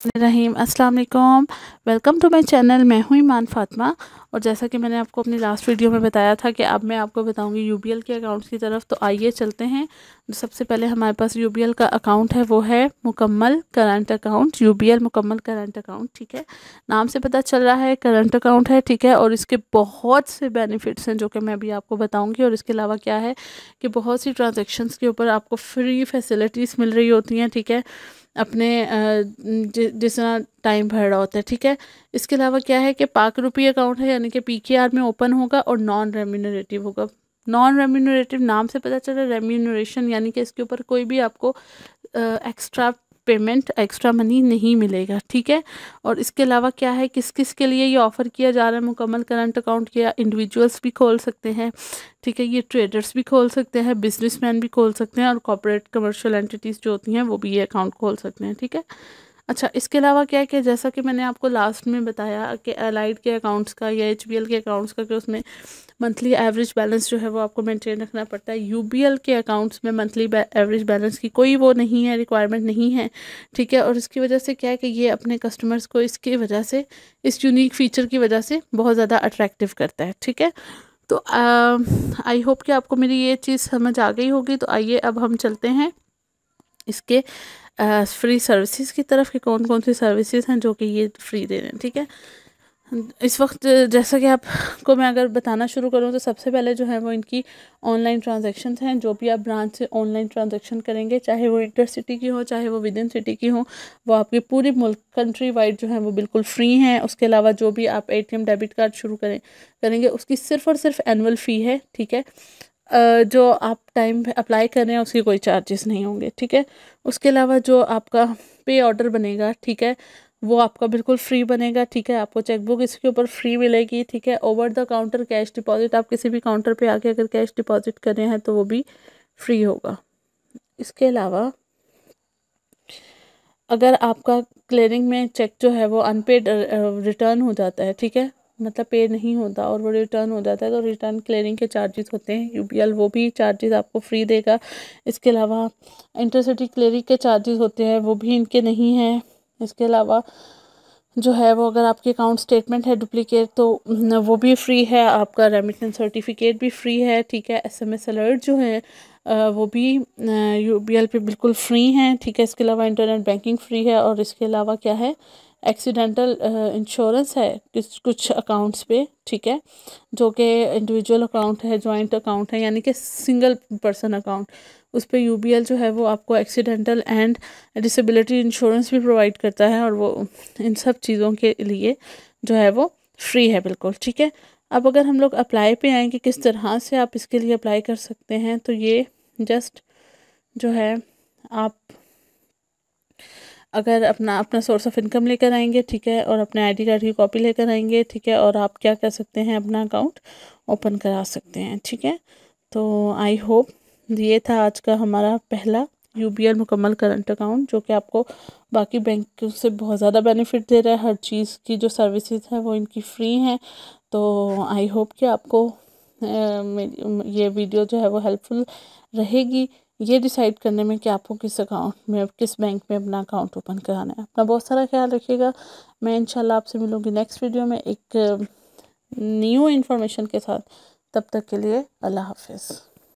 रहीम अस्सलाम वालेकुम। Welcome to my channel. मैं हूँ ईमान फ़ातिमा। और जैसा कि मैंने आपको अपनी लास्ट वीडियो में बताया था कि अब मैं आपको बताऊंगी यूबीएल के अकाउंट्स की तरफ। तो आइए चलते हैं। सबसे पहले हमारे पास यूबीएल का अकाउंट है, वो है मुकम्मल करंट अकाउंट। यूबीएल मुकम्मल करंट अकाउंट, ठीक है। नाम से पता चल रहा है करंट अकाउंट है, ठीक है। और इसके बहुत से बेनिफिट्स हैं जो कि मैं अभी आपको बताऊँगी। और इसके अलावा क्या है कि बहुत सी ट्रांजेक्शन्स के ऊपर आपको फ्री फैसिलिटीज़ मिल रही होती हैं, ठीक है, अपने जिस तरह टाइम भर रहा होता है, ठीक है। इसके अलावा क्या है कि पाक रुपी अकाउंट है, यानी कि पीकेआर में ओपन होगा और नॉन रेम्यूनरेटिव होगा। नॉन रेम्यूनरेटिव नाम से पता चल रहा है, रेम्यूनरेशन यानी कि इसके ऊपर कोई भी आपको एक्स्ट्रा पेमेंट, एक्स्ट्रा मनी नहीं मिलेगा, ठीक है। और इसके अलावा क्या है, किस किस के लिए ये ऑफ़र किया जा रहा है मुकम्मल करंट अकाउंट किया, इंडिविजुअल्स भी खोल सकते हैं, ठीक है। ये ट्रेडर्स भी खोल सकते हैं, बिजनेसमैन भी खोल सकते हैं, और कॉर्पोरेट कमर्शियल एंटिटीज़ जो होती हैं वो भी ये अकाउंट खोल सकते हैं, ठीक है। अच्छा, इसके अलावा क्या है कि जैसा कि मैंने आपको लास्ट में बताया कि अलाइड के अकाउंट्स का या एचबीएल के अकाउंट्स का कि उसमें मंथली एवरेज बैलेंस जो है वो आपको मेंटेन रखना पड़ता है। यूबीएल के अकाउंट्स में मंथली एवरेज बैलेंस की कोई वो नहीं है, रिक्वायरमेंट नहीं है, ठीक है। और इसकी वजह से क्या है कि ये अपने कस्टमर्स को इसकी वजह से, इस यूनिक फीचर की वजह से बहुत ज़्यादा अट्रैक्टिव करता है, ठीक है। तो आई होप कि आपको मेरी ये चीज़ समझ आ गई होगी। तो आइए अब हम चलते हैं इसके फ्री सर्विसेज की तरफ कि कौन कौन सी सर्विसेज हैं जो कि ये फ्री दे रहे हैं, ठीक है। इस वक्त जैसा कि आपको मैं अगर बताना शुरू करूँ तो सबसे पहले जो है वो इनकी ऑनलाइन ट्रांजैक्शंस हैं। जो भी आप ब्रांच से ऑनलाइन ट्रांजैक्शन करेंगे, चाहे वो इंटर सिटी की हो, चाहे वो विद इन सिटी की हो, वो आपके पूरे मुल्क कंट्री वाइड जो है वो बिल्कुल फ्री हैं। उसके अलावा जो भी आप एटीएम डेबिट कार्ड शुरू करेंगे उसकी सिर्फ़ और सिर्फ एनुअल फ़ी है, ठीक है। जो आप टाइम पे अप्लाई कर रहे हैं उसके कोई चार्जेस नहीं होंगे, ठीक है। उसके अलावा जो आपका पे ऑर्डर बनेगा, ठीक है, वो आपका बिल्कुल फ्री बनेगा, ठीक है। आपको चेकबुक इसके ऊपर फ्री मिलेगी, ठीक है। Over the counter cash deposit, आप किसी भी काउंटर पे आके अगर कैश डिपॉजिट कर रहे हैं तो वो भी फ्री होगा। इसके अलावा अगर आपका क्लियरिंग में चेक जो है वो अनपेड रिटर्न हो जाता है, ठीक है, मतलब पे नहीं होता और वो रिटर्न हो जाता है, तो रिटर्न क्लियरिंग के चार्जेस होते हैं, यूबीएल वो भी चार्जेस आपको फ्री देगा। इसके अलावा इंटरसिटी क्लियरिंग के चार्जेस होते हैं, वो भी इनके नहीं हैं। इसके अलावा जो है वो अगर आपके अकाउंट स्टेटमेंट है डुप्लीकेट तो वो भी फ्री है। आपका रेमिटेंस सर्टिफिकेट भी फ्री है, ठीक है। एसएमएस अलर्ट जो है वो भी यूबीएल पे बिल्कुल फ्री हैं, ठीक है। इसके अलावा इंटरनेट बैंकिंग फ्री है। और इसके अलावा क्या है, एक्सीडेंटल इंश्योरेंस है कुछ अकाउंट्स पे, ठीक है, जो कि इंडिविजुअल अकाउंट है, जॉइंट अकाउंट है, यानी कि सिंगल पर्सन अकाउंट, उस पर यूबीएल जो है वो आपको एक्सीडेंटल एंड डिसेबिलिटी इंश्योरेंस भी प्रोवाइड करता है। और वो इन सब चीज़ों के लिए जो है वो फ्री है बिल्कुल, ठीक है। अब अगर हम लोग अप्लाई पे आएँ कि किस तरह से आप इसके लिए अप्लाई कर सकते हैं, तो ये जस्ट जो है आप अगर अपना अपना सोर्स ऑफ इनकम लेकर आएंगे, ठीक है, और अपने आईडी कार्ड की कॉपी लेकर आएंगे, ठीक है, और आप क्या कर सकते हैं, अपना अकाउंट ओपन करा सकते हैं, ठीक है। तो आई होप ये था आज का हमारा पहला यूबीएल मुकम्मल करंट अकाउंट, जो कि आपको बाकी बैंक से बहुत ज़्यादा बेनिफिट दे रहा है। हर चीज़ की जो सर्विसेज है वो इनकी फ्री हैं। तो आई होप कि आपको ये वीडियो जो है वो हेल्पफुल रहेगी ये डिसाइड करने में कि आपको किस अकाउंट में, किस बैंक में अपना अकाउंट ओपन कराना है। अपना बहुत सारा ख्याल रखिएगा। मैं इंशाल्लाह आपसे मिलूँगी नेक्स्ट वीडियो में एक न्यू इन्फॉर्मेशन के साथ। तब तक के लिए अल्लाह हाफिज़।